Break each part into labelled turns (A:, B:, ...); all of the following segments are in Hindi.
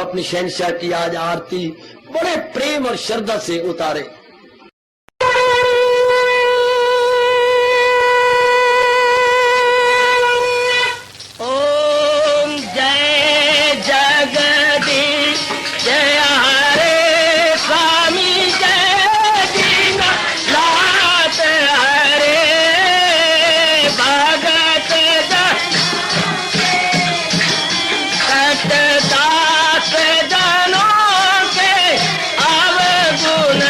A: अपनी शहनशाह की आज आरती बड़े प्रेम और श्रद्धा से उतारे।
B: ओम जय जगदीश जय हरे स्वामी जय दीना लात हरे भगत सतदास जनों के अवगुण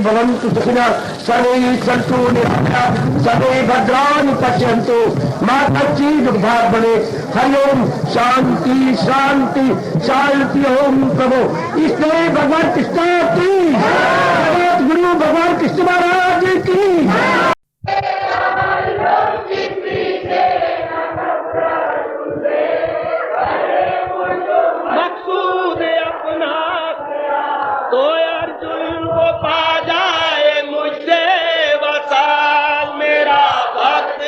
A: भवन्तु सुखिनः सर्वे सन्तु निरामयाः सर्वे भद्राणि पश्यन्तु मा कश्चित् दुर्भाग् भवेत्। हरि ओम शांति शांति शांति। ओम प्रभु इसलिए भगवान कृष्ण की जगत गुरु भगवान कृष्ण महाराज की।
B: मकसूद अपना तो अर्जुन को पा जाए मुझसे वसाल मेरा भक्त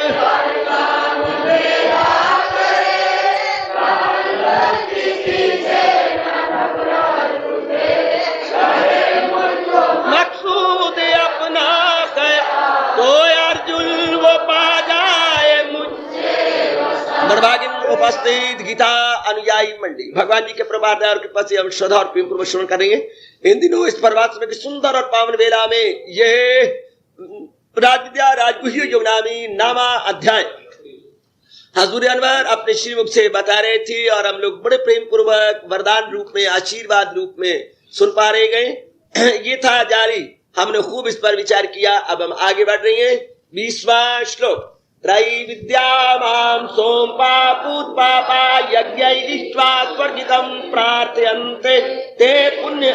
B: मकसूद अपना तो अर्जुन वो पा जाए मुझसे। बड़भागिन उपस्थित गीता अनुयायी मंडली, भगवान जी के प्रभात और कृपा से हम श्रद्धा और प्रेम पूर्वक श्रवण करेंगे। इन दिनों इस प्रभात समय की सुंदर और पावन वेला में ये राजविद्या राजगुह्य योगनामी नामा अध्याय हजूर अनवर अपने श्रीमुख से बता रहे थे और हम लोग बड़े प्रेम पूर्वक वरदान रूप में आशीर्वाद रूप में सुन पा रहे गए। ये था जारी, हमने खूब इस पर विचार किया। अब हम आगे बढ़ रहे हैं। 20वां श्लोक। त्रयी विद्या मां सोमपा पूत पापा यज्ञैरिष्ट्वा स्वर्गितं प्रार्थयन्ते ते पुण्य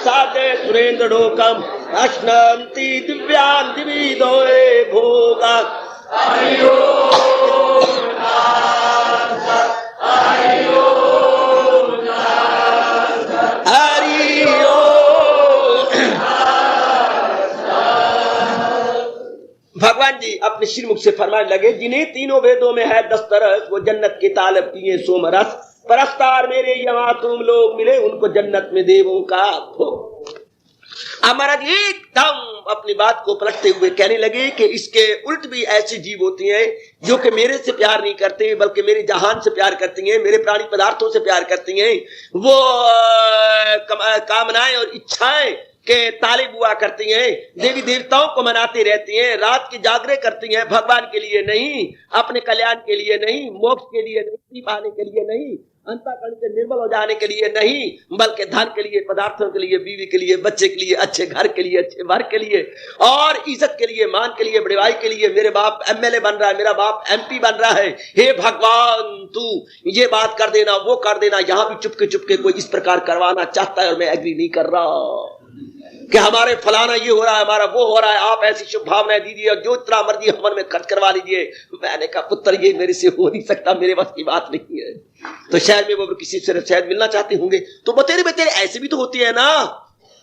B: साधे सुरेंद्र लोकम अश्नन्ति दिव्यान् दिविदो भोगा। भगवान जी अपने श्रीमुख से फरमाने लगे, जिन्हें तीनों वेदों में है 10 तरस वो जन्नत के तालब पिए सोमरस। परस्तार मेरे यहाँ तुम लोग मिले उनको जन्नत में देवों का भोग। महाराज एकदम अपनी बात को पलटते हुए कहने लगे कि इसके उल्ट भी ऐसी जीव होती हैं जो कि मेरे से प्यार नहीं करते बल्कि मेरे जहान से प्यार करती हैं, मेरे प्राणी पदार्थों से प्यार करती हैं। वो कामनाएं और इच्छाएं के ताले बुआ करती हैं, देवी देवताओं को मनाती रहती हैं, रात की जागरे करती हैं, भगवान के लिए नहीं, अपने कल्याण के लिए नहीं, मोक्ष के लिए नहीं, पाने के लिए नहीं, अंतःकरण से निर्मल हो जाने के लिए नहीं, बल्कि धन के लिए, पदार्थों के लिए, बीवी के लिए, बच्चे के लिए, अच्छे घर के लिए, अच्छे वर के लिए और इज्जत के लिए, मान के लिए, बड़ेवाई के लिए। मेरे बाप एमएलए बन रहा है, मेरा बाप एमपी बन रहा है, हे भगवान तू ये बात कर देना, वो कर देना। यहां भी चुपके चुपके कोई इस प्रकार करवाना चाहता है और मैं एग्री नहीं कर रहा कि हमारे फलाना ये हो रहा है, हमारा वो हो रहा है, आप ऐसी शुभ भावनाएं दीजिए और जो इतना मर्जी हवन में खर्च करवा लीजिए। मैंने कहा पुत्र ये मेरे से हो नहीं सकता, मेरे बस की बात नहीं है। तो शहर में वो किसी से शायद मिलना चाहते होंगे तो बतेरे बतेरे ऐसे भी तो होती है ना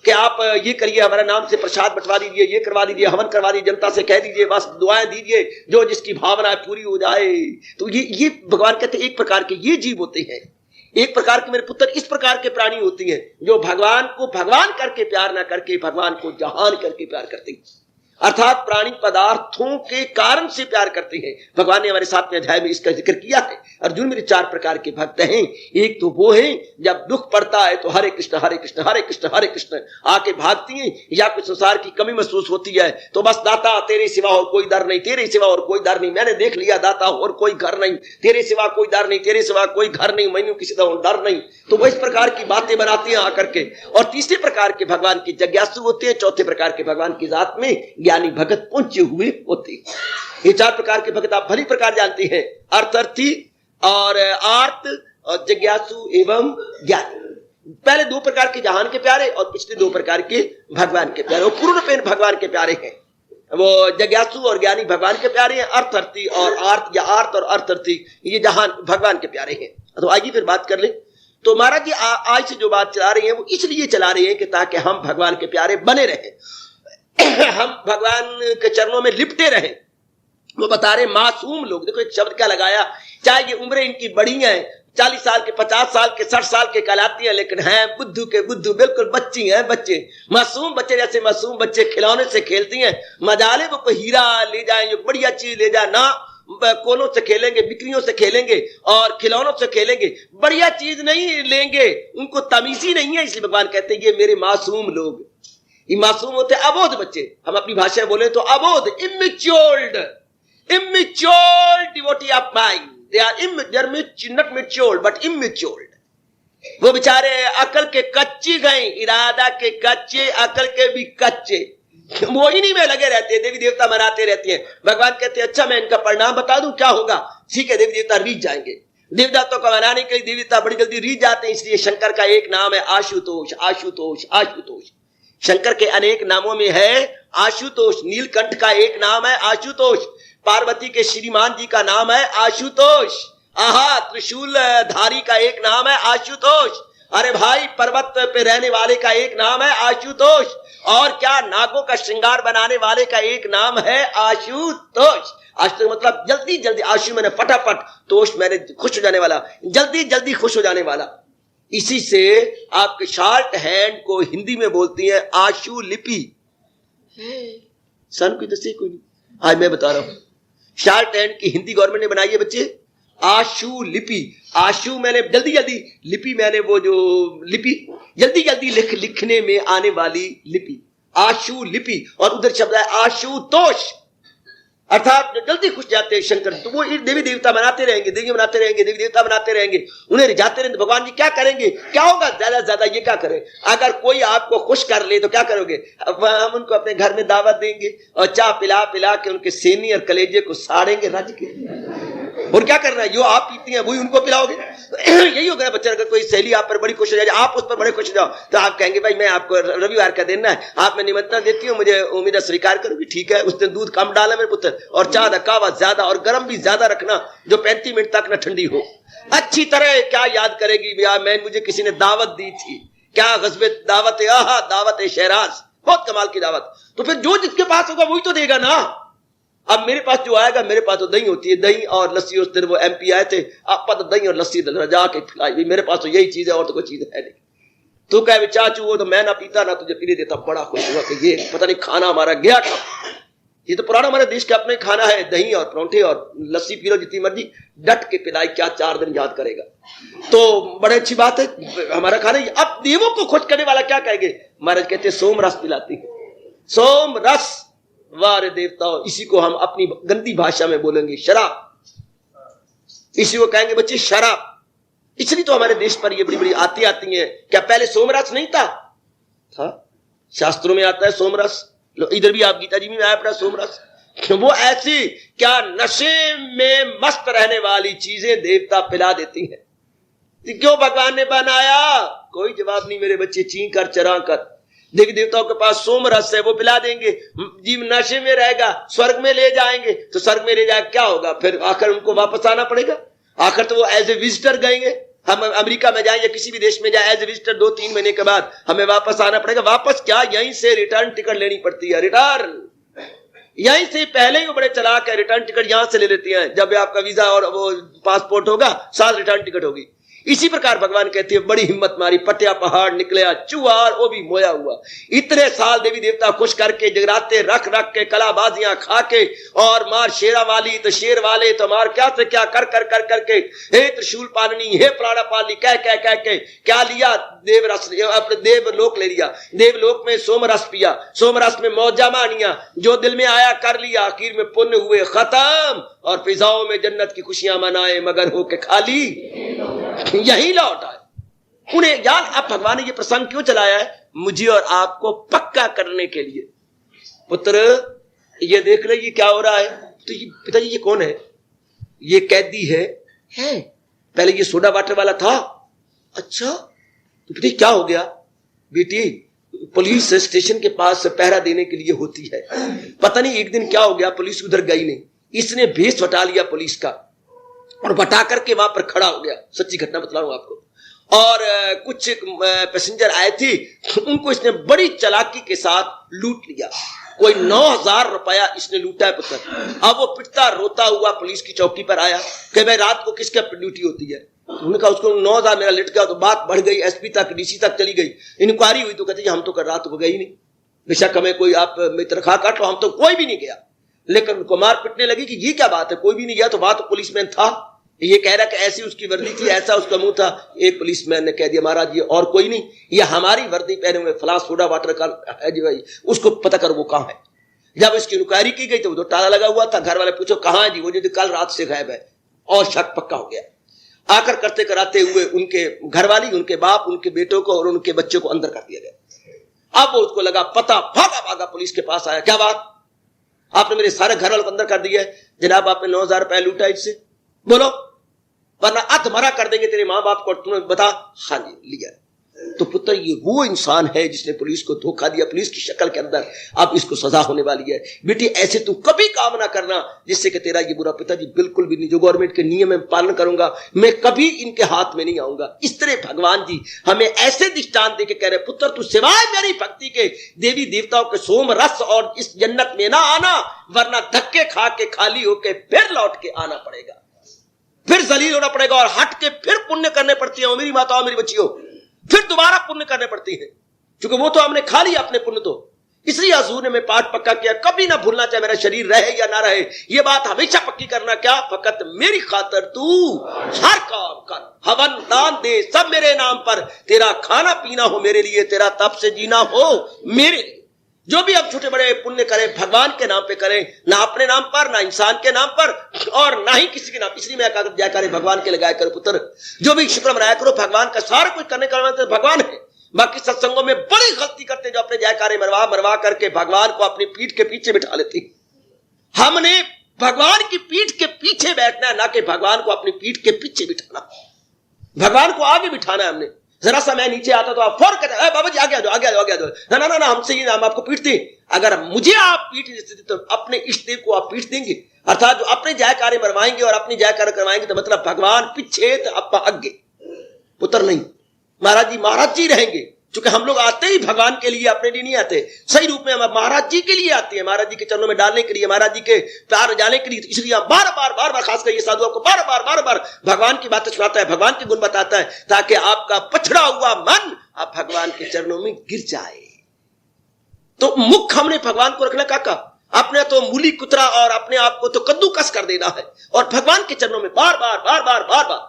B: कि आप ये करिए, हमारा नाम से प्रसाद बंटवा दीजिए, ये करवा दीजिए, हवन करवा दीजिए, जनता से कह दीजिए, बस दुआएं दीजिए, जो जिसकी भावना पूरी हो जाए। तो ये भगवान कहते एक प्रकार के ये जीव होते हैं, एक प्रकार के मेरे पुत्र इस प्रकार के प्राणी होती हैं जो भगवान को भगवान करके प्यार ना करके भगवान को जहान करके प्यार करते हैं, अर्थात प्राणी पदार्थों के कारण से प्यार करते हैं। भगवान ने हमारे 7वें अध्याय में इसका जिक्र किया है। अर्जुन मेरे 4 प्रकार के भक्त हैं। एक तो वो है जब दुख पड़ता है तो हरे कृष्ण हरे कृष्ण हरे कृष्ण हरे कृष्ण आके भागती हैं, या कोई संसार की कमी महसूस होती है तो बस दाता तेरे सिवा और कोई दर नहीं, तेरे सिवा और कोई दर नहीं, मैंने देख लिया दाता और कोई घर नहीं, तेरे सिवा कोई दर नहीं, तेरे सिवा कोई घर नहीं, मैंने किसी तरह डर नहीं। तो वो इस प्रकार की बातें बनाती हैं आकर के। और तीसरे प्रकार के भगवान की जिज्ञासु होते हैं। चौथे प्रकार के भगवान की जात में ज्ञानी भगत पहुंचे हुए होते। ये 4 प्रकार के भगत आप भली प्रकार जानते हैं, अर्थर्थी और आर्त और जिज्ञासु एवं ज्ञानी। पहले 2 प्रकार के जहान के प्यारे और पिछले 2 प्रकार के भगवान के प्यारे। वो पूर्णपेन भगवान के प्यारे हैं, वो जिज्ञासु और ज्ञानी भगवान के प्यारे हैं। अर्थर्थी और आर्त या आर्त और अर्थर्थी ये जहान भगवान के प्यारे हैं। तो आइए फिर बात कर ले। तो महाराज जी आज से जो बात चला रही है वो इसलिए चला रही है कि ताकि हम भगवान के प्यारे बने रहें, हम भगवान के चरणों में लिपटे रहें। वो बता रहे मासूम लोग, देखो एक शब्द क्या लगाया, चाहे ये उम्रें इनकी बड़ी हैं, 40 साल के, 50 साल के, 60 साल के कहलाती हैं, लेकिन हैं बुद्धू के बुद्धू, बिल्कुल बच्ची हैं, बच्चे मासूम बच्चे, जैसे मासूम बच्चे खिलौने से खेलती हैं। मजाले वो कोई हीरा ले जाए, जो बढ़िया चीज ले जाए ना, कोलों से खेलेंगे, बिक्रियों से खेलेंगे और खिलौनों से खेलेंगे, बढ़िया चीज नहीं लेंगे, उनको तमीज ही नहीं है। इसलिए भगवान कहते हैं ये मेरे मासूम लोग। ये मासूम होते अबोध बच्चे, हम अपनी भाषा में बोले तो अबोध, immatured devotee of mind, they are not matured but immatured. वो बेचारे अकल के कच्चे गए, इरादा के कच्चे, अकल के भी कच्चे। मोहिनी में लगे रहते हैं, देवी देवता मनाते रहते हैं। भगवान कहते हैं अच्छा मैं इनका परिणाम बता दूं क्या होगा। ठीक है, देवी देवता रीझ जाएंगे। देवदातों को मनाने के लिए देवी देवता बड़ी जल्दी रीझ जाते हैं। इसलिए शंकर का एक नाम है आशुतोष। आशुतोष आशुतोष शंकर के अनेक नामों में है आशुतोष। नीलकंठ का एक नाम है आशुतोष। पार्वती के श्रीमान जी का नाम है आशुतोष। आहा, त्रिशूल धारी का एक नाम है आशुतोष। अरे भाई, पर्वत पे रहने वाले का एक नाम है आशुतोष। और क्या, नागों का श्रृंगार बनाने वाले का एक नाम है आशुतोष। आशुतोष मतलब जल्दी जल्दी, आशु मैंने फटाफट, तोष मैंने खुश हो जाने वाला, जल्दी जल्दी खुश हो जाने वाला। इसी से आपके शॉर्ट हैंड को हिंदी में बोलती है आशु लिपि। सन कोई दसे कोई नहीं, आज मैं बता रहा हूं। शॉर्ट हैंड की हिंदी गवर्नमेंट ने बनाई है बच्चे, आशु लिपि। आशु मैंने जल्दी जल्दी, लिपि मैंने वो जो लिपि जल्दी जल्दी लिखने में आने वाली लिपि, आशु लिपि। और उधर शब्द है आशुतोष, अर्थात जल्दी खुश जाते हैं शंकर। तो वो देवी देवता बनाते रहेंगे, देवी बनाते रहेंगे, देवी देवता बनाते रहेंगे, उन्हें रिझाते रहेंगे। भगवान जी क्या करेंगे, क्या होगा, ज्यादा ज्यादा ये क्या करें। अगर कोई आपको खुश कर ले तो क्या करोगे, हम उनको अपने घर में दावत देंगे और चाय पिला पिला के उनके सीनी और कलेजे को साड़ेंगे रज के। और क्या करना है, जो आप पीती हैं वही उनको पिलाओगे। यही हो गया बच्चा। अगर कोई सहेली आप पर बड़ी खुश हो जाए, आप उस पर बड़े खुश हो जाओ, तो आप कहेंगे भाई मैं आपको रविवार का दिन है, आप मैं निमंत्रण देती हूँ, मुझे उम्मीद है स्वीकार करोगी। ठीक है, उस दिन दूध कम डाला मेरे पुत्र, और चाय कावा ज्यादा, और गर्म भी ज्यादा रखना, जो 35 मिनट तक न ठंडी हो। अच्छी तरह क्या याद करेगी भैया, मैं मुझे किसी ने दावत दी थी, क्या गज़बे दावत है, आहा दावत है शहराज, बहुत कमाल की दावत। तो फिर जो जिसके पास होगा वही तो देगा ना। अब मेरे पास जो आएगा, मेरे पास तो दही होती है, दही और लस्सी। उस दिन वो MP आए थे, आप तो दही और लस्सी जाके खिलाई, मेरे पास तो यही चीज है और तो कोई चीज है नहीं। तू कहे चाचू वो तो मैं ना पीता ना तुझे पीने देता। बड़ा खुश हुआ कि ये पता नहीं खाना हमारा गया था। ये तो पुराना हमारे देश का अपने खाना है, दही और परोंठे और लस्सी पी लो जितनी मर्जी, डट के पिलाई, क्या 4 दिन याद करेगा। तो बड़ी अच्छी बात है हमारा खाना। अब देवों को खुश करने वाला क्या कहेंगे, महाराज कहते हैं सोम रस पिलाती है, सोम रस। वाह रे देवताओं, इसी को हम अपनी गंदी भाषा में बोलेंगे शराब। इसी को कहेंगे बच्चे शराब। इसलिए तो हमारे देश पर ये बड़ी बड़ी आती हैं। क्या पहले सोमरस नहीं था? शास्त्रों में आता है सोमरस, इधर भी आप गीता जी में आया पड़ा सोमरस। वो ऐसी क्या नशे में मस्त रहने वाली चीजें देवता पिला देती हैं। क्यों भगवान ने बनाया, कोई जवाब नहीं मेरे बच्चे, चीं कर चरा कर। देवी देवताओं के पास सोम रस है, वो पिला देंगे, जीव नशे में रहेगा, स्वर्ग में ले जाएंगे। तो स्वर्ग में ले जाए क्या होगा, फिर आकर उनको वापस आना पड़ेगा। आकर तो वो एज ए विजिटर गएंगे। हम अमेरिका में जाए या किसी भी देश में जाए एज ए विजिटर, 2-3 महीने के बाद हमें वापस आना पड़ेगा। वापस क्या, यहीं से रिटर्न टिकट लेनी पड़ती है। रिटर्न यहीं से, पहले ही वो बड़े चलाक है, रिटर्न टिकट यहां से ले लेती हैं। जब आपका वीजा और वो पासपोर्ट होगा, साथ रिटर्न टिकट होगी। इसी प्रकार भगवान कहते हैं बड़ी हिम्मत मारी, पटिया पहाड़ निकले चुहार, वो भी मोया हुआ। इतने साल देवी देवता खुश करके जगराते रख रख के, कलाबाजियां खा के, और मार शेरा वाली तो शेर वाले तो मार, क्या से क्या कर कर कर करके, हे त्रिशूल पालनी, हे प्राणा पालनी, कह कह कह के क्या लिया, देव रस, अपने देवलोक ले लिया। देवलोक में सोमरस पिया, सोमरस में मौजा मानिया, जो दिल में आया कर लिया, आखिर में पुण्य हुए खत्म, और फिजाओं में जन्नत की खुशियां मनाए, मगर होके खाली यही लौट आए। उन्हें याद, अब भगवान ने ये प्रसंग क्यों चलाया है, मुझे और आपको पक्का करने के लिए। पुत्र ये देख ले ये क्या हो रहा है। तो ये पिताजी ये कौन है, ये कैदी है पहले ये सोडा वाटर वाला था। अच्छा तो पिताजी क्या हो गया। बेटी पुलिस स्टेशन के पास पहरा देने के लिए होती है, पता नहीं एक दिन क्या हो गया, पुलिस उधर गई नहीं, इसने भेष हटा लिया पुलिस का और बटा करके वहां पर खड़ा हो गया। सच्ची घटना बता रहा हूं आपको। और कुछ पैसेंजर आए थे, उनको इसने बड़ी चालाकी के साथ लूट लिया। कोई 9,000 रुपया इसने लूटा है पुत्र। अब वो पिटता रोता हुआ पुलिस की चौकी पर आया कि भाई रात को किसका ड्यूटी होती है। उन्होंने कहा उसको 9,000 मेरा लिट गया। तो बात बढ़ गई, SP तक, DC तक चली गई, इंक्वायरी हुई। तो कहते हम तो कर रात को गई नहीं, बेशक हमें कोई आप तनख्वाह काट लो, हम तो कोई भी नहीं गया। लेकिन उनको मार पिटने लगी कि ये क्या बात है, कोई भी नहीं गया। तो बात तो पुलिसमैन था, ये कह रहा कि ऐसी उसकी वर्दी थी, ऐसा उसका मुंह था। एक पुलिसमैन ने कह दिया महाराज ये और कोई नहीं, ये हमारी वर्दी पहने हुए फला सोडा वाटर का है जी भाई, उसको पता कर वो कहां है। जब इसकी इंक्वायरी की गई तो वो तो ताला लगा हुआ था। घर वाले पूछो कहां है जी, वो जो कल रात से गायब है। और शक पक्का हो गया। आकर करते कराते हुए उनके घर वाली, उनके बाप, उनके बेटों को और उनके बच्चों को अंदर कर दिया गया। अब वो उसको लगा पता, भागा भागा पुलिस के पास आया, क्या बात, आपने मेरे सारे घर वालों को अंदर कर दिया है। जनाब आपने 9,000 रुपया लूटा इससे, बोलो वरना अधमरा कर देंगे तेरे माँ बाप को, तुम्हें बता। हाँ जी लिया। तो पुत्र ये वो इंसान है जिसने पुलिस को धोखा दिया, पुलिस की शक्ल के अंदर, अब इसको सजा होने वाली है। बेटी ऐसे तू कभी काम ना करना जिससे कि तेरा ये बुरा। पिताजी बिल्कुल भी नहीं, जो गवर्नमेंट के नियम में पालन करूंगा, मैं कभी इनके हाथ में नहीं आऊंगा। इस तरह भगवान जी हमें ऐसे दृष्टांत देके कह रहे, पुत्र तू सिवाय मेरी भक्ति के देवी देवताओं के सोम रस और इस जन्नत में ना आना, वरना धक्के खा के खाली होके फिर लौट के आना पड़ेगा, फिर जलील होना पड़ेगा और हट के फिर पुण्य करने पड़ती है। मेरी माताओं मेरी बच्चियों, फिर दोबारा पुण्य करने पड़ती है, क्योंकि वो तो हमने खा लिया अपने पुण्य। तो इसलिए हजूर ने मैं पाठ पक्का किया, कभी ना भूलना चाहे मेरा शरीर रहे या ना रहे, ये बात हमेशा पक्की करना। क्या फकत मेरी खातर तू हर काम कर, हवन दान दे, सब मेरे नाम पर, तेरा खाना पीना हो मेरे लिए, तेरा तप से जीना हो मेरे लिए। जो भी अब छोटे बड़े पुण्य करें भगवान के नाम पे करें, ना अपने नाम पर, ना इंसान के नाम पर, और ना ही किसी के नाम। इसलिए मैं जयकारे भगवान के लगाया करो पुत्र, जो भी शुक्र मनाया करो भगवान का, सारा कुछ करने का तो भगवान है। बाकी सत्संगों में बड़ी गलती करते जो अपने जयकारे मरवा मरवा करके भगवान को अपनी पीठ के पीछे बिठा लेती। हमने भगवान की पीठ के पीछे बैठना है, ना कि भगवान को अपनी पीठ के पीछे बिठाना। भगवान को आगे बिठाना है हमने। जरा सा मैं नीचे आता तो आप फौरन कहते बाबा जी आगे आ जाओ, आगे आ जाओ, आगे आ जाओ। ना ना ना ना, हमसे ही हम आपको पीटते। अगर मुझे आप पीठ देते तो अपने इष्ट देव को आप पीठ देंगे, अर्थात जो अपने जयकारे मरवाएंगे और अपनी जयकारे करवाएंगे, तो मतलब भगवान पीछे तो आप आगे, पुत्र नहीं। महाराज जी रहेंगे, क्योंकि हम लोग आते ही भगवान के लिए, अपने लिए नहीं आते। सही रूप में हम महाराज जी के लिए आते हैं, महाराज जी के चरणों में डालने के लिए, महाराज जी के प्यार जाने के लिए। इसलिए हम बार बार खासकर ये साधु आपको बार बार भगवान की बातें सुनाता है, भगवान के गुण बताता है, ताकि आपका पछड़ा हुआ मन आप भगवान के चरणों में गिर जाए। तो मुख हमने भगवान को रखना काका, अपने तो मूली कुतरा और अपने आप को तो कद्दूकस कर देना है, और भगवान के चरणों में बार बार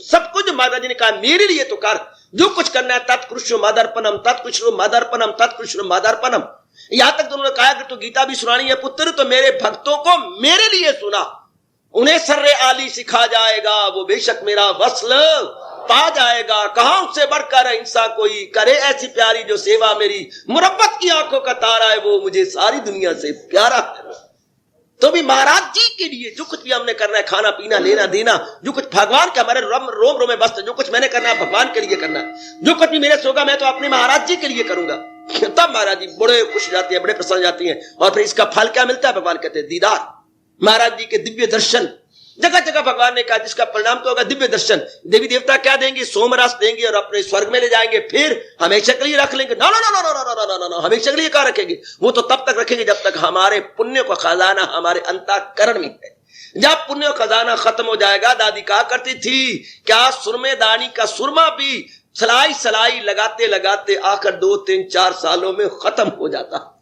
B: सब कुछ महाराज जी ने कहा मेरे लिए तो कर, जो कुछ करना है तत्कृष्ण मादर्पणम, तत्कृष्ण मादर्पणम, तत्कृष्ण मादर्पणम। यहां तक तो उन्होंने कहा कि तो गीता भी सुनानी है पुत्र, तो मेरे भक्तों को मेरे लिए सुना, उन्हें सर्रे आली सिखा जाएगा, वो बेशक मेरा वस्ल पा जाएगा। कहां उससे बढ़कर इंसा कोई करे ऐसी प्यारी, जो सेवा मेरी मुरब्बत की आंखों का तारा है, वो मुझे सारी दुनिया से प्यारा है। तो भी महाराज जी के लिए जो कुछ भी हमने करना है, खाना पीना लेना देना, जो कुछ भगवान का, हमारे रोम रोम में बस, जो कुछ मैंने करना है भगवान के लिए करना है। जो कुछ भी मेरे सोगा मैं तो अपने महाराज जी के लिए करूंगा। तब महाराज जी बड़े खुश जाते हैं, बड़े प्रसन्न जाती हैं। और फिर इसका फल क्या मिलता है? भगवान कहते हैं दीदार, महाराज जी के दिव्य दर्शन। जगह जगह भगवान ने कहा जिसका परिणाम तो होगा दिव्य दर्शन। देवी देवता क्या देंगे? सोमरस देंगे और अपने स्वर्ग में ले जाएंगे, फिर हमेशा के लिए रख लेंगे। ना ना ना ना ना ना ना ना, हमेशा के लिए क्या रखेंगे? वो तो तब तक रखेंगे जब तक हमारे पुण्य का खजाना हमारे अंतःकरण में है। जब पुण्य खजाना खत्म हो जाएगा, दादी कहा करती थी क्या सुरमे दानी का सुरमा भी सलाई सलाई लगाते लगाते आकर 2, 3, 4 सालों में खत्म हो जाता।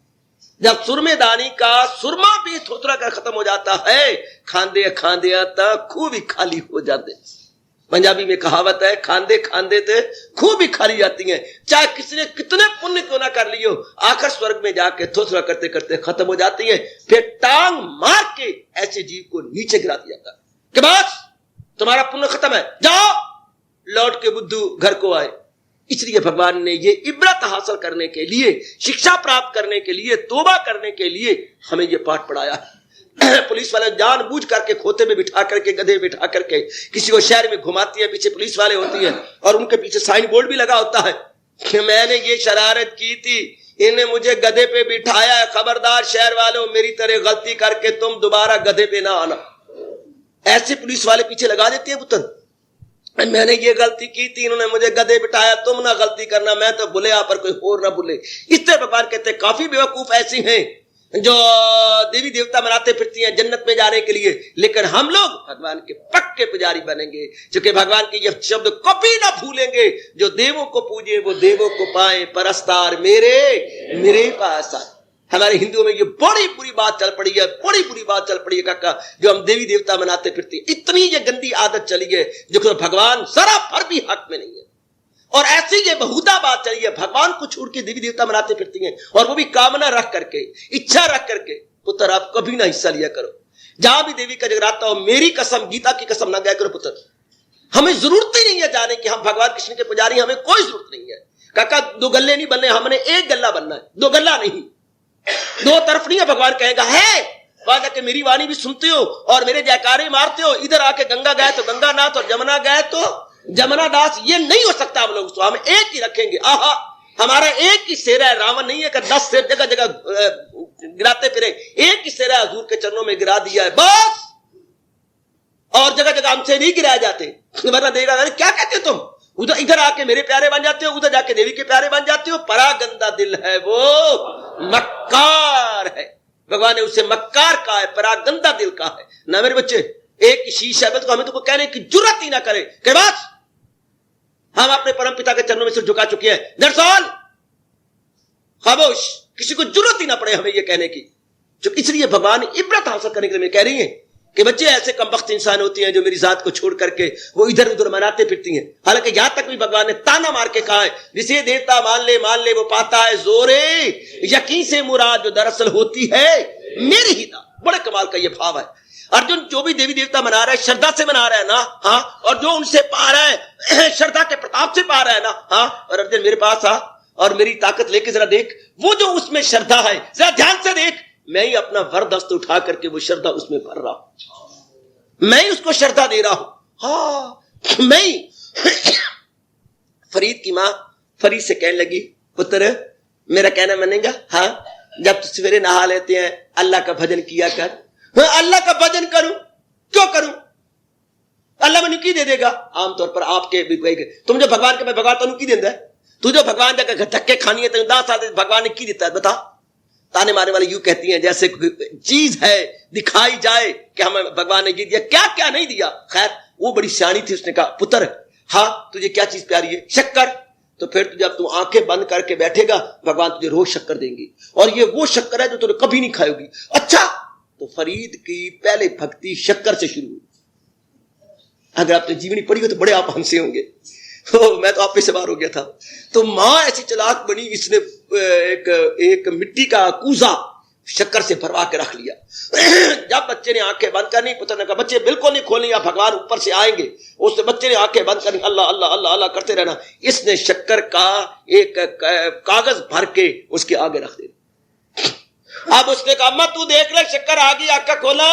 B: जब सुरमेदानी का सुरमा भी थोथरा कर खत्म हो जाता है, खांदे खांदे आता खूब ही खाली हो जाते। पंजाबी में कहावत है, खांदे खांदे थे खूब ही खाली जाती हैं। चाहे किसी ने कितने पुण्य क्यों ना कर लियो, आखिर स्वर्ग में जाके थोथरा करते करते खत्म हो जाती है। फिर टांग मार के ऐसे जीव को नीचे गिरा दिया जाता कि बस तुम्हारा पुण्य खत्म है, जाओ लौट के बुद्धू घर को आए। इसलिए भगवान ने ये इबरत हासिल करने के लिए, शिक्षा प्राप्त करने के लिए, तौबा करने के लिए हमें ये पाठ पढ़ाया है। पुलिस वाले जानबूझ करके खोते में बिठा करके, गधे बिठा करके किसी को शहर में घुमाती है, पीछे पुलिस वाले होती है और उनके पीछे साइन बोर्ड भी लगा होता है कि मैंने ये शरारत की थी, इन्हें मुझे गधे पे बिठाया है, खबरदार शहर वालों मेरी तरह गलती करके तुम दोबारा गधे पे ना आना। ऐसे पुलिस वाले पीछे लगा देते हैं पुत्र, मैंने ये गलती की थी, इन्होंने मुझे गधे बिठाया, तुम ना गलती करना, मैं तो भूले पर कोई और ना भूले। इस तरह भगवान कहते हैं काफी बेवकूफ ऐसी हैं जो देवी देवता मनाते फिरती हैं जन्नत में जाने के लिए, लेकिन हम लोग भगवान के पक्के पुजारी बनेंगे, क्योंकि भगवान के ये शब्द कभी ना भूलेंगे, जो देवों को पूजे वो देवों को पाए, परस्तार मेरे पास आए। हमारे हिंदुओं में ये बड़ी बुरी बात चल पड़ी है, बड़ी बुरी बात चल पड़ी है काका, जो हम देवी देवता मनाते फिरते हैं। इतनी ये गंदी आदत चली है जो भगवान जरा भर भी हक में नहीं है। और ऐसी ये बहुधा बात चली है, भगवान को छोड़ के देवी देवता मनाते फिरती हैं, और वो भी कामना रख करके, इच्छा रख करके। पुत्र आप कभी ना हिस्सा लिया करो, जहां भी देवी का जगराता हो, मेरी कसम गीता की कसम ना गया करो पुत्र। हमें जरूरत ही नहीं है जाने की हम भगवान कृष्ण के पुजारी, हमें कोई जरूरत नहीं है। काका 2 गल्ले नहीं बनने, हमने 1 गल्ला बनना है, 2 गल्ला नहीं, 2 तरफ नहीं है। भगवान कहेगा है वहां जाके मेरी वाणी भी सुनते हो और मेरे जयकारे मारते हो, इधर आके गंगा गए तो गंगानाथ और जमुना गए तो जमुना दास, ये नहीं हो सकता हम लोग, तो हम एक ही रखेंगे। आहा, हमारा एक ही सेरा है, रावण नहीं है कि 10 सेर जगह जगह गिराते फिरे, एक ही सेरा हजूर के चरणों में गिरा दिया है बस, और जगह जगह हमसे नहीं गिराए जाते। वरना देगा क्या कहते हो तुम, उधर इधर आके मेरे प्यारे बन जाते हो, उधर जाके देवी के प्यारे बन जाते हो। बड़ा गंदा दिल है वो, मक्कार है, भगवान ने उसे मक्कार कहा है, बड़ा गंदा दिल का है ना। मेरे बच्चे एक ही शीश है तो हमें तो कहने की जुर्रत ही ना करे कि बस हम अपने परम पिता के चरणों में सिर झुका चुके हैं, दैट्स ऑल, खामोश, किसी को जरूरत ही ना पड़े हमें ये कहने की। जो इसलिए भगवान इबरत हासिल करने के लिए कह रही है कि बच्चे ऐसे कमबख्त इंसान होती हैं जो मेरी जात को छोड़ करके वो इधर उधर मनाते फिरती हैं। हालांकि यहां तक भी भगवान ने ताना मार के कहा है, जिसे देवता मान ले वो पाता है जोरे यकीन से मुराद, जो दरअसल होती है मेरी ही ना। बड़े कमाल का ये भाव है। अर्जुन जो भी देवी देवता मना रहा है श्रद्धा से मना रहा है ना, हाँ, और जो उनसे पा रहा है श्रद्धा के प्रताप से पा रहा है ना, हाँ। और अर्जुन मेरे पास आ और मेरी ताकत लेके जरा देख, वो जो उसमें श्रद्धा है जरा ध्यान से देख, मैं ही अपना वरदस्त उठा करके वो श्रद्धा उसमें भर रहा हूं, मैं ही उसको श्रद्धा दे रहा हूं। हाँ, मैं ही। फरीद की मां फरीद से कहने लगी, पुत्र मेरा कहना मानेगा? हाँ, जब तू सवेरे नहा लेते हैं अल्लाह का भजन किया कर। हाँ, अल्लाह का भजन करूं, क्यों करूं? अल्लाह मैंने की दे देगा। आमतौर पर आपके भी तुम जो भगवान के मैं भगवान तेन की देंदा है, तू जो भगवान जाकर धक्के खानी है तेन 10 साल भगवान ने की देता है, बता। ताने मारने वाले यूं कहती हैं जैसे चीज है दिखाई जाए कि हमें भगवान ने ये दिया, क्या क्या नहीं दिया। खैर वो बड़ी सियानी थी, उसने कहा पुत्र हाँ तुझे क्या चीज प्यारी है? शक्कर। तो फिर जब तू आंखें बंद करके बैठेगा भगवान तुझे रोज शक्कर देंगे, और ये वो शक्कर है जो तूने कभी नहीं खाओगी। अच्छा, तो फरीद की पहले भक्ति शक्कर से शुरू हुई। अगर आपने जीवनी पढ़ी हो तो बड़े आप हंसे होंगे। मैं तो आप पे सवार हो गया था। तो मां ऐसी चालाक बनी, इसने एक मिट्टी का कूजा शक्कर से भरवा के रख लिया। जब बच्चे ने आंखें बंद करनी, पुत्र ने कहा बच्चे बिल्कुल नहीं खोलनी, या भगवान ऊपर से आएंगे। उसने बच्चे ने आंखें बंद करनी, अल्लाह अल्लाह अल्लाह अल्लाह करते रहना। इसने शक्कर का एक कागज भर के उसके आगे रख दिया। अब उसने कहा अम्मा तू देख ले शक्कर आ गई, आंखें खोला।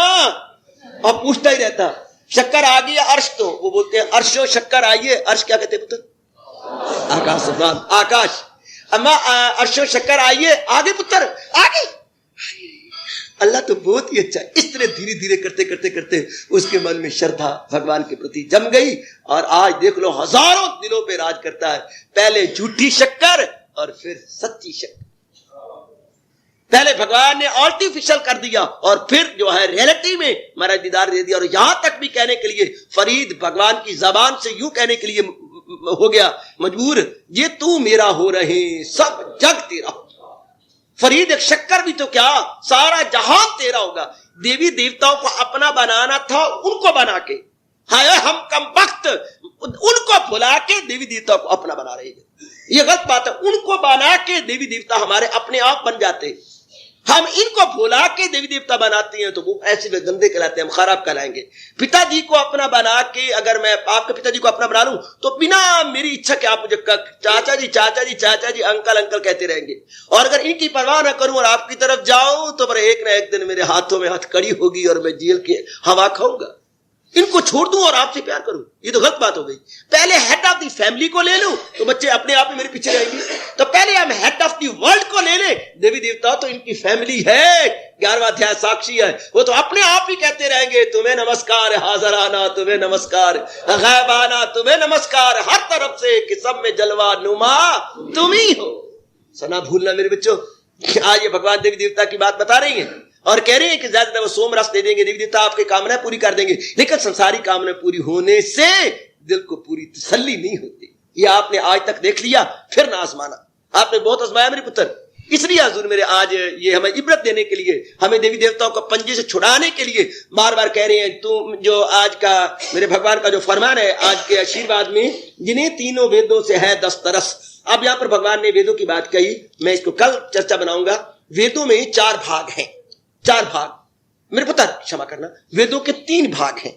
B: अब पूछता ही रहता शक्कर आ गई अर्श, तो वो बोलते हैं अर्शो शक्कर आई है। अर्श क्या कहते पुत्र? आकाश, आकाश। अम्मा अर्शो शक्कर आई है, आगे पुत्र आगे। अल्लाह तो बहुत ही अच्छा है। इस तरह धीरे धीरे करते करते करते उसके मन में श्रद्धा भगवान के प्रति जम गई, और आज देख लो हजारों दिलों पे राज करता है। पहले झूठी शक्कर और फिर सच्ची शक्कर। पहले भगवान ने आर्टिफिशियल कर दिया और फिर जो है रियलिटी में हमारा दीदार दे दिया। और यहां तक भी कहने के लिए फरीद भगवान की जबान से यूं कहने के लिए हो गया मजबूर, ये तू मेरा हो रहे सब जग तेरा। फरीद एक शक्कर भी तो क्या, सारा जहां तेरा होगा। देवी देवताओं को अपना बनाना था, उनको बना के, हाय हम कम वक्त उनको भुला के देवी देवताओं को अपना बना रहे हैं। ये गलत बात है। उनको बना के देवी देवता हमारे अपने आप बन जाते, हम इनको भुला के देवी देवता बनाते हैं तो वो ऐसे गंदे कहलाते हैं, हम खराब कहलाएंगे। पिताजी को अपना बना के, अगर मैं आपके पिताजी को अपना बना लूं तो बिना मेरी इच्छा के आप मुझे चाचा जी चाचा जी चाचा जी अंकल अंकल कहते रहेंगे, और अगर इनकी परवाह ना करूं और आपकी तरफ जाऊं तो पर एक ना एक दिन मेरे हाथों में हथकड़ी होगी और मैं जेल के हवा खाऊंगा। इनको छोड़ दूं और आपसे प्यार करूं, ये तो गलत बात हो गई। पहले हेड ऑफ दी फैमिली को ले लूं तो बच्चे अपने आप ही मेरे पीछे रहेंगे। तो पहले हम हेड ऑफ दी वर्ल्ड को ले लें। देवी देवता तो इनकी फैमिली है, 11वां अध्याय साक्षी है। वो तो अपने आप ही कहते रहेंगे तुम्हें नमस्कार, हाजिर आना तुम्हें नमस्कार, गैब आना तुम्हें नमस्कार, हर तरफ से कि सब में जलवा नुमा तुम ही हो। सना भूलना मेरे बच्चों, आज ये भगवान देवी देवता की बात बता रही है और कह रहे हैं कि ज्यादा वो सोम रस दे देंगे, देवी देवता आपकी कामनाएं पूरी कर देंगे। लेकिन संसारी कामनाएं पूरी होने से दिल को पूरी तसल्ली नहीं होती। ये आपने आज तक देख लिया, फिर ना आजमाना। आपने बहुत आजमाया मेरे पुत्र, इसलिए हुजूर मेरे आज ये हमें इबरत देने के लिए, हमें देवी देवताओं को पंजे से छुड़ाने के लिए बार बार कह रहे हैं तुम जो आज का मेरे भगवान का जो फरमान है आज के आशीर्वाद में, जिन्हें तीनों वेदों से है दस्तरस। अब यहां पर भगवान ने वेदों की बात कही, मैं इसको कल चर्चा बनाऊंगा। वेदों में 4 भाग हैं, 4 भाग मेरे पुत्र, क्षमा करना, वेदों के 3 भाग हैं।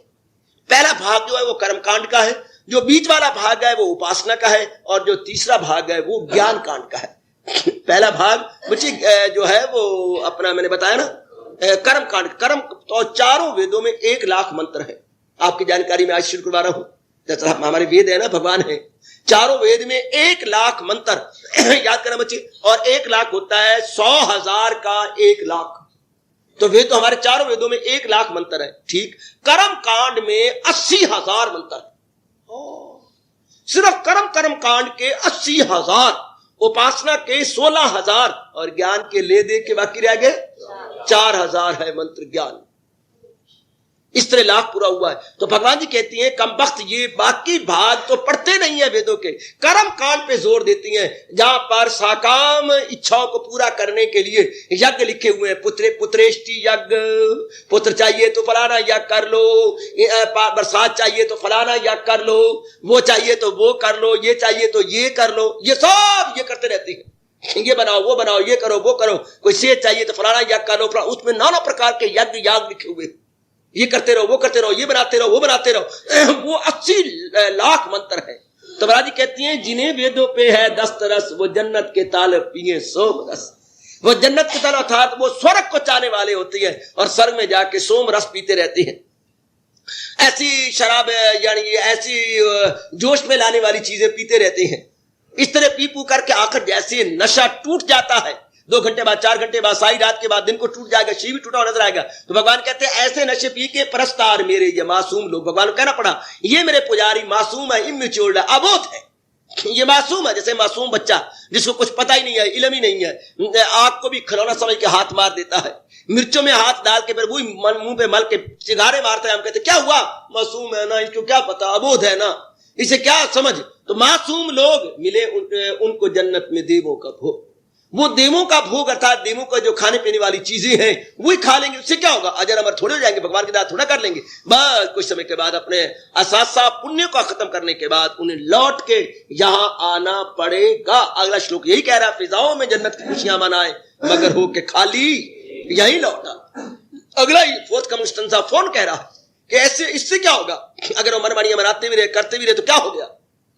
B: पहला भाग जो है वो कर्मकांड का है, जो बीच वाला भाग है वो उपासना का है, और जो तीसरा भाग है वो ज्ञान कांड का है। पहला भाग बच्चे जो है वो अपना मैंने बताया ना कर्म कांड। कर्म तो चारों वेदों में 1 लाख मंत्र है। आपकी जानकारी में आज शुरू करवा रहा हूं, जैसा हमारे वेद है ना, भगवान है, चारों वेद में 1 लाख मंत्र याद करना बच्चे। और 1 लाख होता है 100,000 का 1 लाख। तो वेद तो हमारे चारों वेदों में 1 लाख मंत्र है, ठीक। कर्म कांड में 80,000 मंत्र है। सिर्फ कर्म कांड के 80,000, उपासना के 16,000 और ज्ञान के ले दे के बाकी रह गए 4,000 है मंत्र ज्ञान। इस तरह लाख पूरा हुआ है। तो भगवान जी कहती हैं कम वक्त ये बाकी भाग तो पढ़ते नहीं है वेदों के, कर्म कांड पे जोर देती हैं, जहां पर साकाम इच्छाओं को पूरा करने के लिए यज्ञ लिखे हुए हैं। पुत्रेष्टि यज्ञ, पुत्र चाहिए तो फलाना यज्ञ कर लो, बरसात चाहिए तो फलाना यज्ञ कर लो, वो चाहिए तो वो कर लो, ये चाहिए तो ये कर लो, ये सब ये करते रहते हैं। ये बनाओ वो बनाओ, ये करो वो करो, कोई सेहत चाहिए तो फलाना यज्ञ कर लो, उसमें नाना प्रकार के यज्ञ याग लिखे हुए, ये करते रहो वो करते रहो, ये बनाते रहो वो बनाते रहो। वो 80 लाख मंत्र है। तो महाराज जी कहती हैं जिन्हें वेदों पे है दस्तरस वो जन्नत के ताले पिए सोम रस। वो जन्नत के ताले अर्थात वो स्वर्ग को चाहने वाले होती है और स्वर्ग में जाके सोम रस पीते रहते हैं। ऐसी शराब यानी ऐसी जोश में लाने वाली चीजें पीते रहते हैं। इस तरह पी पू करके आखिर जैसे नशा टूट जाता है, 2 घंटे बाद 4 घंटे बाद सारी रात के बाद दिन को टूट जाएगा, शरीर भी टूटा हुआ नजर आएगा। तो भगवान कहते हैं ऐसे नशे पी के परस्तार मेरे ये मासूम लोग, भगवान को कहना पड़ा ये मेरे पुजारी मासूम है, इम्मेच्योर है, अबोध है, ये मासूम है, जैसे मासूम बच्चा जिसको कुछ पता ही नहीं है, इल्म ही नहीं है, आग को भी खिलौना समझ के हाथ मार देता है, मिर्चों में हाथ डाल के फिर वही मुंह पे मल के सिगारे मारता है। हम कहते क्या हुआ, मासूम है ना, इसको क्या पता, अबोध है ना, इसे क्या समझ। तो मासूम लोग मिले उनको जन्नत में देवों का भोग, वो देवों का भोग अर्थात देवों का जो खाने पीने वाली चीजें हैं वही खा लेंगे। उससे क्या होगा, अजर अमर थोड़े हो जाएंगे, भगवान की दाद थोड़ा कर लेंगे। बस कुछ समय के बाद अपने असासा पुण्य को खत्म करने के बाद उन्हें लौट के यहां आना पड़ेगा। अगला श्लोक यही कह रहा है, फिजाओं में जन्नत की खुशियां मनाए मगर हो के खाली यही लौटा। अगला ही फोर्थ कमिस्टेंसा फोन कह रहा है कि ऐसे इससे क्या होगा, अगर वो मनमानियां मनाते भी रहे करते भी रहे तो क्या हो गया।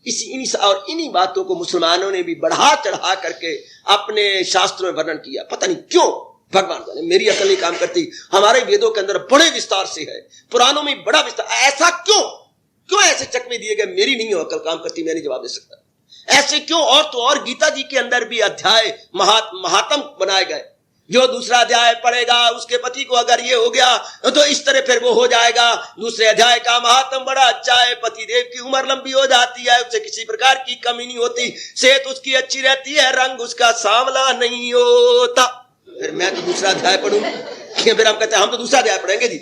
B: इन्हीं बातों को मुसलमानों ने भी बढ़ा चढ़ा करके अपने शास्त्रों में वर्णन किया। पता नहीं क्यों, भगवान जाने, मेरी अकल नहीं काम करती। हमारे वेदों के अंदर बड़े विस्तार से है, पुराणों में बड़ा विस्तार। ऐसा क्यों ऐसे चकमे दिए गए, मेरी नहीं हो अकल काम करती, मैं नहीं जवाब दे सकता। ऐसे क्यों, और तो और गीता जी के अंदर भी अध्याय महात्म बनाए गए। जो दूसरा अध्याय पढ़ेगा उसके पति को अगर ये हो गया तो इस तरह फिर वो हो जाएगा। दूसरे अध्याय का महात्म बड़ा अच्छा है, पति देव की उम्र लंबी हो जाती है, उसे किसी प्रकार की कमी नहीं होती, सेहत उसकी अच्छी रहती है, रंग उसका सांवला नहीं होता। फिर मैं तो दूसरा अध्याय पढ़ूं, फिर हम कहते हैं हम तो दूसरा अध्याय पढ़ेंगे जी।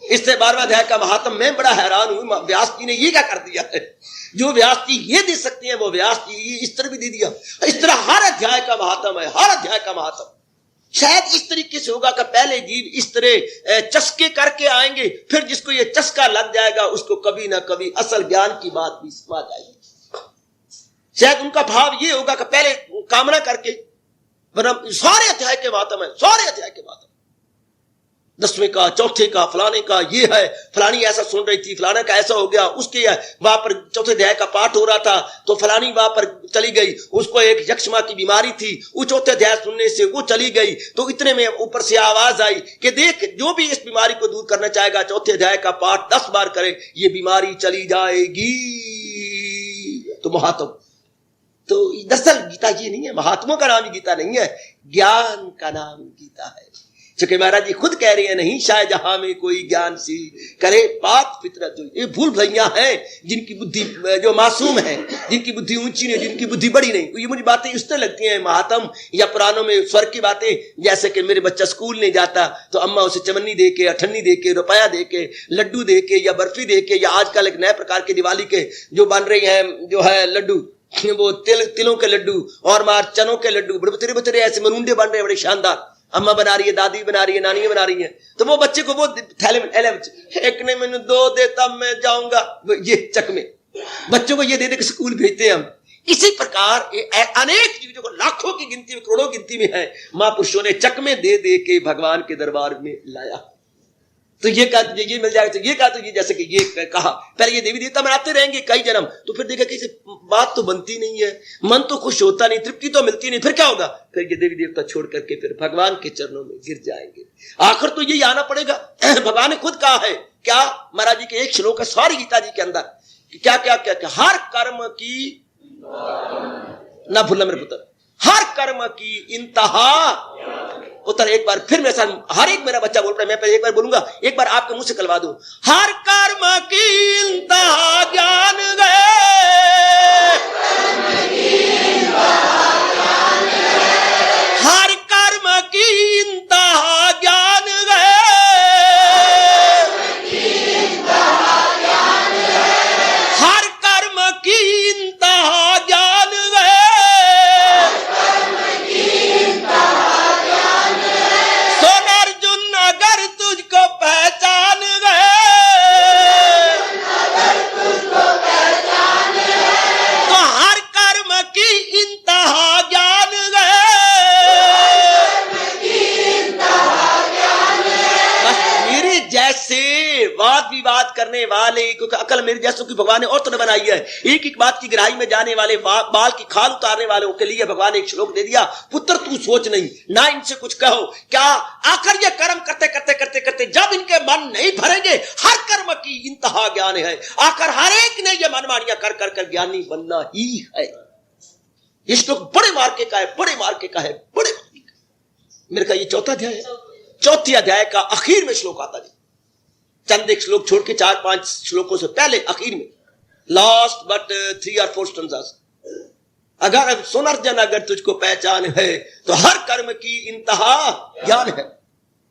B: इससे 12वां अध्याय का महात्म मैं बड़ा हैरान हूं, व्यास जी ने ये क्या कर दिया है। जो व्यास जी ये दे सकते हैं वो व्यास जी इस तरह भी दे दिया। इस तरह हर अध्याय का महात्म है, हर अध्याय का महात्म। शायद इस तरीके से होगा कि पहले जीव इस तरह चस्के करके आएंगे, फिर जिसको ये चस्का लग जाएगा उसको कभी ना कभी असल ज्ञान की बात भी समझ आएगी। शायद उनका भाव ये होगा कि पहले कामना करके, वरना सारे अध्याय के महात्म है, सारे अध्याय के महात्म, 10वें का, चौथे का, फलाने का ये है, फलानी ऐसा सुन रही थी, फलाना का ऐसा हो गया, उसके वहां पर चौथे अध्याय का पाठ हो रहा था तो फलानी वहां पर चली गई, उसको एक यक्षमा की बीमारी थी, वो चौथे अध्याय सुनने से वो चली गई। तो इतने में ऊपर से आवाज आई कि देख जो भी इस बीमारी को दूर करना चाहेगा चौथे अध्याय का पाठ 10 बार करे, ये बीमारी चली जाएगी। तो महात्म तो दरअसल गीता ये नहीं है, महात्मों का नाम ही गीता नहीं है, ज्ञान का नाम गीता है। चूंकि महाराज जी खुद कह रहे हैं नहीं शायद जहां में कोई ज्ञान सी करे पाप फितरत जो, ये भूल भैया हैं जिनकी बुद्धि जो मासूम है, जिनकी बुद्धि ऊंची नहीं, जिनकी बुद्धि बड़ी नहीं। ये मुझे बातें इस तरह लगती हैं महात्म या पुराणों में स्वर्ग की बातें। जैसे कि मेरे बच्चा स्कूल नहीं जाता तो अम्मा उसे चवन्नी दे के, अठन्नी दे के, रुपया दे के, लड्डू दे के या बर्फी दे के, या आजकल एक नए प्रकार के दिवाली के जो बन रही है जो है लड्डू, वो तिलों के लड्डू और मार चनों के लड्डू, बड़े बड़े ऐसे मनुंडे बन रहे हैं बड़े शानदार, अम्मा बना रही है, दादी बना रही है, नानी बना रही है। तो वो बच्चे को वो थैले में एक ने मैंने 2 दे तब मैं जाऊंगा, ये चकमे बच्चों को ये दे दे के स्कूल भेजते हैं हम। इसी प्रकार अनेक चीजों को लाखों की गिनती में, करोड़ों गिनती में है, महापुरुषों ने चकमे दे दे के भगवान के दरबार में लाया। तो ये कहा तुझे ये मिल जाएगा, तो ये कहा तुझे, जैसे कि ये कहा। पहले ये देवी देवता मनाते रहेंगे कई जन्म, तो फिर देखा कि बात तो बनती नहीं है, मन तो खुश होता नहीं, तृप्ति तो मिलती नहीं, फिर क्या होगा? फिर ये देवी देवता छोड़ करके फिर भगवान के चरणों में गिर जाएंगे। आखिर तो यही आना पड़ेगा। भगवान ने खुद कहा है क्या? महाराज जी के एक श्लोक है सारी गीता जी के अंदर, क्या क्या क्या क्या, हर कर्म की ना भूलना मेरे पुत्र, हर कर्म की इंतहा उत्तर। एक बार फिर मेरे साथ, हर एक मेरा बच्चा बोल रहा है, मैं पहले एक बार बोलूंगा, एक बार आपके मुंह से कलवा दूं। हर कर्म की इंतहा ज्ञान गए, हर कर्म की इंतहा ज्ञान गए, हर कर्म की इंतहा ज्ञान गए, सुन अर्जुन अगर तुझको पहचान गए, तो हर कर्म की इंतहा ज्ञान गए। बस मेरे जैसे वाद विवाद करने वाले, क्योंकि अकल मेरे जैसों की भगवान ने और तो बनाई है, एक एक बात की गहराई में जाने वाले, बाल की खाल उतारने वालों के लिए भगवान ने एक श्लोक दे दिया, पुत्र तू सोच नहीं, ना इनसे कुछ कहो। क्या? आखिर ये कर्म करते करते करते करते जब इनके मन नहीं भरेंगे, हर कर्म की इंतहा ज्ञान है। आखिर हर एक ने ये मनमानियां कर कर कर ज्ञानी बनना ही है। ये श्लोक बड़े मार्के का है, बड़े मार्के का है, बड़े मार्के का। मेरे का ये चौथा अध्याय है, चौथे अध्याय का आखिर में श्लोक आता है, चंद एक श्लोक छोड़ के 4-5 श्लोकों से पहले आखिर में, लास्ट बट 3 or 4 स्टैंजास। अगर सुन अर्जुन अगर तुझको पहचान है, तो हर कर्म की इंतहा ज्ञान है।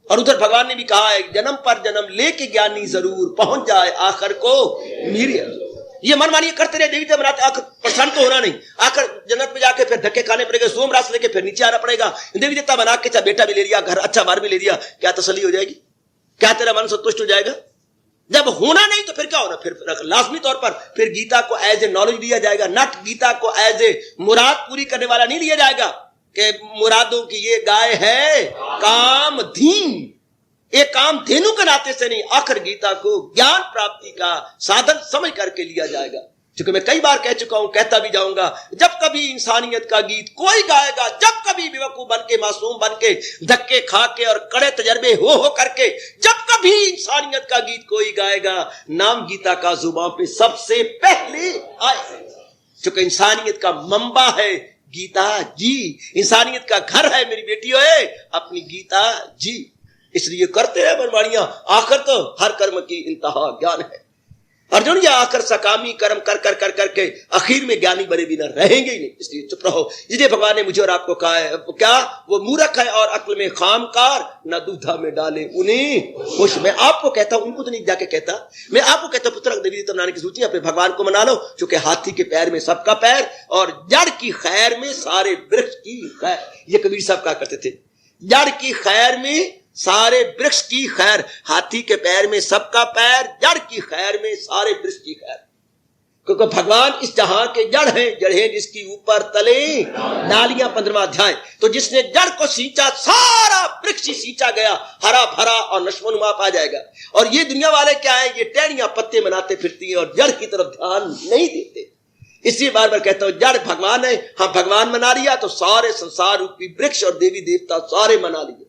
B: और उधर भगवान ने भी कहा है, जन्म पर जन्म लेके ज्ञानी जरूर पहुंच जाए आखिर को मेरी। ये मनमानी करते रहे, देवी देवता बनाते, आखिर प्रसन्न तो होना नहीं, आखिर जन्नत में जाके फिर धक्के खाने पड़ेगा, सोमरास लेके फिर नीचे आना पड़ेगा। देवी देवता बना के चाहे बेटा भी ले लिया, घर अच्छा बार भी ले लिया, क्या तसल्ली हो जाएगी? क्या तेरा मन संतुष्ट हो जाएगा? जब होना नहीं तो फिर क्या होना? फिर लाजमी तौर पर फिर गीता को एज ए नॉलेज दिया जाएगा, नट गीता को एज ए मुराद पूरी करने वाला नहीं लिया जाएगा कि मुरादों की ये गाय है काम धीन, एक काम धेनु के नाते से नहीं, आखिर गीता को ज्ञान प्राप्ति का साधन समझ करके लिया जाएगा। क्योंकि मैं कई बार कह चुका हूं, कहता भी जाऊंगा, जब कभी इंसानियत का गीत कोई गाएगा, जब कभी बेवकूफ बन के, मासूम बन के, धक्के खा के और कड़े तजर्बे हो करके, जब कभी इंसानियत का गीत कोई गाएगा, नाम गीता का जुबान पे सबसे पहले आए। क्योंकि इंसानियत का मंबा है गीता जी, इंसानियत का घर है मेरी बेटियों है अपनी गीता जी। इसलिए करते हैं मनमानियां, आखिर तो हर कर्म की इंतहा ज्ञान है। अर्जुन ये आकर सकामी कर्म कर कर कर करके आखिर में ज्ञानी बने बिना रहेंगे ही नहीं, इसलिए चुप रहो। इसलिए भगवान ने मुझे और आपको कहा है, क्या वो मूर्ख है और अक्ल में खामकार, न दूधा में डाले उन्हें खुश। मैं आपको कहता हूं, उनको तो नहीं जाके कहता, मैं आपको कहता हूं, पुत्र देवी देवता बनाने की सूची अपने भगवान को मना लो, क्योंकि हाथी के पैर में सबका पैर और जड़ की खैर में सारे वृक्ष की खैर। ये कबीर साहब कहा करते थे, जड़ की खैर में सारे वृक्ष की खैर, हाथी के पैर में सबका पैर, जड़ की खैर में सारे वृक्ष की खैर। क्योंकि भगवान इस जहां के जड़ हैं, जड़ है जिसकी ऊपर तले डालियां। 15वां अध्याय। तो जिसने जड़ को सींचा, सारा वृक्ष ही सींचा गया, हरा भरा और नशोनुमा पा जाएगा। और ये दुनिया वाले क्या है, ये टहनियां पत्ते बनाते फिरती हैं और जड़ की तरफ ध्यान नहीं देते। इसलिए बार बार कहता हूं, जड़ भगवान है, हाँ भगवान मना लिया तो सारे संसार रूपी वृक्ष और देवी देवता सारे मना लिए,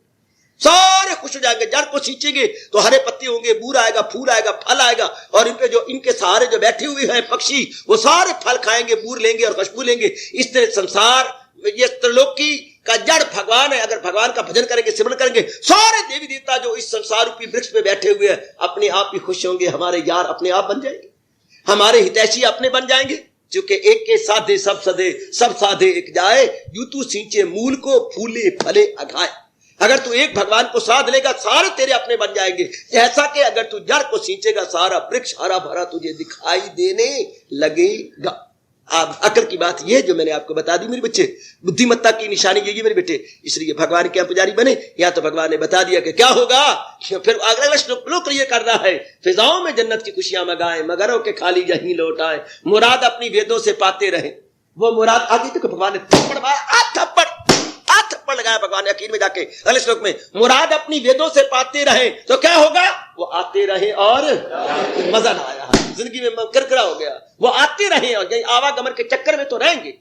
B: सारे खुश हो जाएंगे। जड़ को सींचेंगे तो हरे पत्ते होंगे, बूर आएगा, फूल आएगा, फल आएगा, और इनके जो इनके सहारे जो बैठे हुए हैं पक्षी, वो सारे फल खाएंगे, बूर लेंगे और खुशबू लेंगे। इस तरह संसार, ये त्रिलोकी का जड़ भगवान है। अगर भगवान का भजन करेंगे, सिमरन करेंगे, सारे देवी देवता जो इस संसार रूपी वृक्ष पे बैठे हुए हैं अपने आप ही खुश होंगे, हमारे यार अपने आप बन जाएंगे, हमारे हितैषी अपने बन जाएंगे। क्योंकि एक के साधे सब सदे, सब साधे एक जाए, यूं सींचे मूल को, फूले फले अघाए। अगर तू एक भगवान को साध लेगा, सारे तेरे अपने बन जाएंगे। जैसा कि अगर तू जड़ को सींचेगा, सारा वृक्ष हरा भरा तुझे दिखाई देने लगेगा। अब अकल की बात यह जो मैंने आपको बता दी मेरे बच्चे, बुद्धिमत्ता की निशानी यही मेरे बेटे। इसलिए भगवान के पुजारी बने, या तो भगवान ने बता दिया कि क्या होगा, फिर अगला श्लोक ये करना है, फिजाओं में जन्नत की खुशियां मंगाए, मगरों के खाली यहीं लौट आए, मुराद अपनी वेदों से पाते रहे। वो मुराद आगे तो भगवान ने थप्पड़ मारा, थप्पड़ थप्पड़ लगाया भगवान ने आखिर में जाके अगले श्लोक में, मुराद अपनी वेदों से पाते रहे तो क्या होगा, वो आते रहे और मजा ना आया, जिंदगी में करकरा हो गया, वो आते रहे और कहीं आवागमन के चक्कर में तो रहेंगे,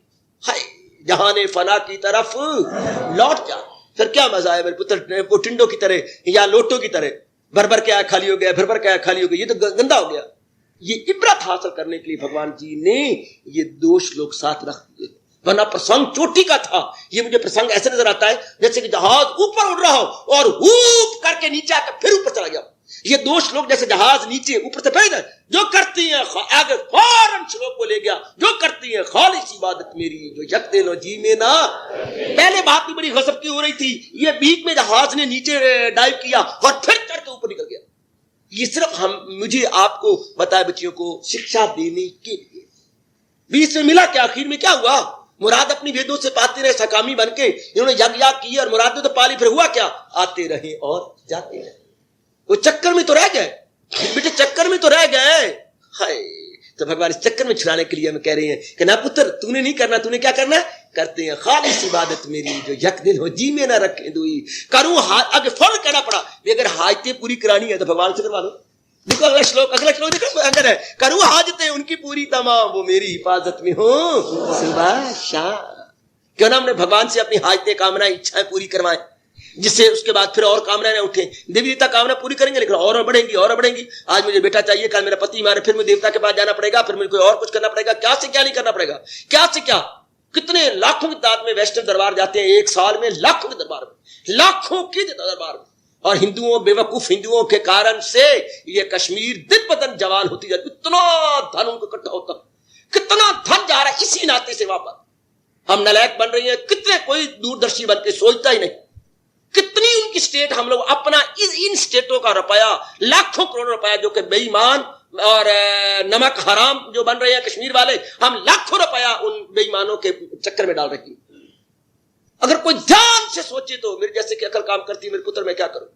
B: हाय जहाने फना की तरफ लौट जा, फिर क्या मजा है मेरे पुत्र, वो टिंडों की तरह या लोटों की तरह भर भर के आया खाली हो गया, भर भर के आया खाली हो गया, ये तो गंदा हो गया। ये इब्रत हासिल करने के लिए भगवान जी ने ये 2 श्लोक साथ रख दिए, वरना प्रसंग चोटी का था। ये मुझे प्रसंग ऐसे नजर आता है जैसे कि जहाज ऊपर उड़ रहा हो और हुप करके नीचे आकर फिर ऊपर चला गया। ये 2 श्लोक जैसे जहाज नीचे ऊपर से फिर जो करती है आगे फौरन श्लोक को ले गया, जो करती है खालिस इबादत मेरी जो यक दे लो जी में ना। पहले बात भी बड़ी गजब की हो रही थी, ये बीच में जहाज ने नीचे डाइव किया और फिर चढ़ के ऊपर निकल गया। ये सिर्फ मुझे आपको बताया बच्चियों को शिक्षा देने के लिए। बीच में मिला क्या, आखिर में क्या हुआ, मुराद अपनी वेदों से पाते रहे सकामी बनके, इन्होंने यज्ञ किया और मुराद तो पाली, फिर हुआ क्या, आते रहे और जाते रहे, वो चक्कर में तो रह गए बेटे, चक्कर में तो रह गए। हाय तो भगवान इस चक्कर में छुड़ाने के लिए हमें कह रहे हैं कि ना पुत्र तूने नहीं करना, तूने क्या करना है, करते हैं खालिस इबादत मेरी जो यक दिल हो जी में ना रखे दुई करूं। आगे फौरन कहना पड़ा, अगर हाजतें पूरी करानी है तो भगवान से करवा दो। देखो अगला श्लोक देखो, अगर है करूं हाजतें उनकी पूरी तमाम वो मेरी हिफाजत में हो सुबह शाम। क्यों ना हमने भगवान से अपनी हाजतें कामनाएं इच्छाएं पूरी करवाएं, जिससे उसके बाद फिर और कामनाएं उठे। देवी देवता कामना पूरी करेंगे लेकिन और बढ़ेंगी और बढ़ेंगी। आज मुझे बेटा चाहिए, कल मेरा पति मारे, फिर मुझे देवता के पास जाना पड़ेगा, फिर मुझे कोई और कुछ करना पड़ेगा। क्या से क्या नहीं करना पड़ेगा, क्या से क्या। कितने लाखों की तादाद में वेस्टर्न दरबार जाते हैं एक साल में, लाखों के दरबार में, लाखों के दरबार में। और हिंदुओं, बेवकूफ हिंदुओं के कारण से ये कश्मीर दिन ब दिन जवान होती जाती। इतना धन उनको इकट्ठा होता, कितना धन जा रहा है इसी नाते से वहां पर। हम नालायक बन रही हैं, कितने कोई दूरदर्शी बन के सोचता ही नहीं। कितनी उनकी स्टेट, हम लोग अपना इन स्टेटों का रुपया, लाखों करोड़ रुपया जो कि बेईमान और नमक हराम जो बन रहे हैं कश्मीर वाले, हम लाखों रुपया उन बेईमानों के चक्कर में डाल रहे हैं। अगर कोई ध्यान से सोचे तो मेरे जैसे कि अकल काम करती है, मेरे पुत्र मैं क्या करूं।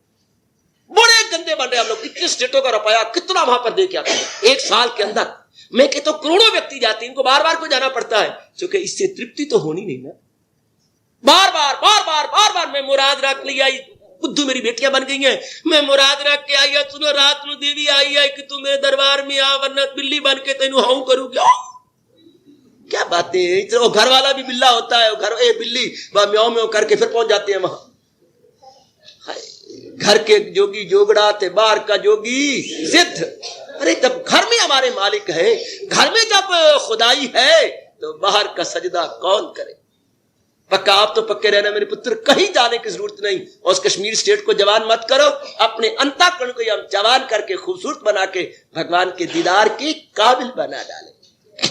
B: बड़े गंदे बन रहे हैं हम लोग, इतने स्टेटों का रुपया कितना वहां पर दे के आते हैं एक साल के अंदर। मैं कहता हूं करोड़ों व्यक्ति जाते हैं, इनको बार बार को जाना पड़ता है, क्योंकि इससे तृप्ति तो होनी नहीं ना। बार बार मैं मुराद रख लिया, बुद्धू मेरी बेटियां बन गई हैं, मैं मुराद रख के आई, सुनो रात में देवी आई है कि तू मेरे दरबार में आ, वरना बिल्ली बन के तेनू हाउ करूं। क्या बातें हैं, वो घर वाला भी बिल्ला होता है, घर बिल्ली म्याऊ म्याऊ करके फिर पहुंच जाते हैं वहां। घर के जोगी जोगड़ा थे, बाहर का जोगी सिद्ध। अरे जब घर में हमारे मालिक है, घर में जब खुदाई है तो बाहर का सजदा कौन करे। पक्का आप तो पक्के रहना मेरे पुत्र, कहीं जाने की जरूरत नहीं। और उस कश्मीर स्टेट को जवान मत करो, अपने अंतःकरण को हम जवान करके खूबसूरत बना के भगवान के दीदार के काबिल बना डाले,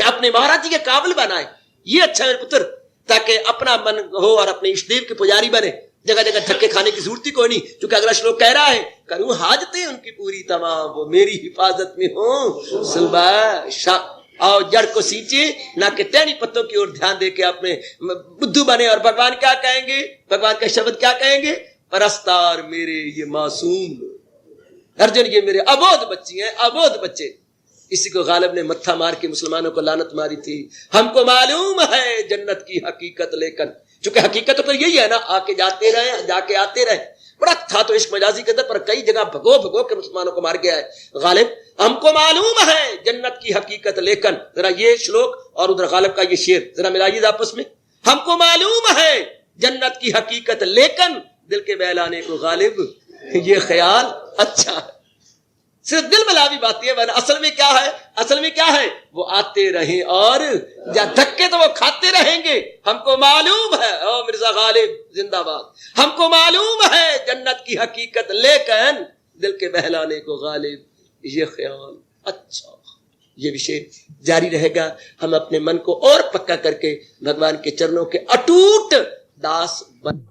B: अपने महाराज जी के काबिल बनाए। ये अच्छा मेरे पुत्र, ताकि अपना मन हो और अपने इष्ट देव के पुजारी बने। जगह जगह धक्के खाने की जरूरत ही कोई नहीं, क्योंकि अगला श्लोक कह रहा है करूं हाजते उनकी पूरी तमाम वो मेरी हिफाजत में हो सुबह शाम। और जड़ को सींचे ना कि टहनी पत्तों की ओर ध्यान दे के अपने बुद्धू बने। और भगवान क्या कहेंगे, भगवान का शब्द क्या कहेंगे, परस्तार मेरे ये मासूम अर्जुन, ये मेरे अबोध बच्चे हैं, अबोध बच्चे। इसी को गालिब ने मत्था मार के मुसलमानों को लानत मारी थी। हमको मालूम है जन्नत की हकीकत, लेकिन चूंकि हकीकत तो यही है ना, आके जाते रहे जाके आते रहे। बड़ा था तो इश्क मजाजी के अंदर, पर कई जगह भगो के मुसलमानों को मार गया है गालिब। हमको मालूम है जन्नत की हकीकत, लेकिन जरा ये श्लोक और उधर गालिब का ये शेर जरा मिलाइए आपस में। हमको मालूम है जन्नत की हकीकत, लेकिन दिल के बहलाने को गालिब ये ख्याल अच्छा है। सिर्फ दिल में लावी बात है, वरना असल में क्या है, असल में क्या है, वो आते रहे और या धक्के तो वो खाते रहेंगे। हमको मालूम है, ओ मिर्जा गालिब जिंदाबाद, हमको मालूम है जन्नत की हकीकत, लेकिन दिल के बहलाने को गालिब ये ख्याल अच्छा। ये विषय जारी रहेगा, हम अपने मन को और पक्का करके भगवान के चरणों के अटूट दास बन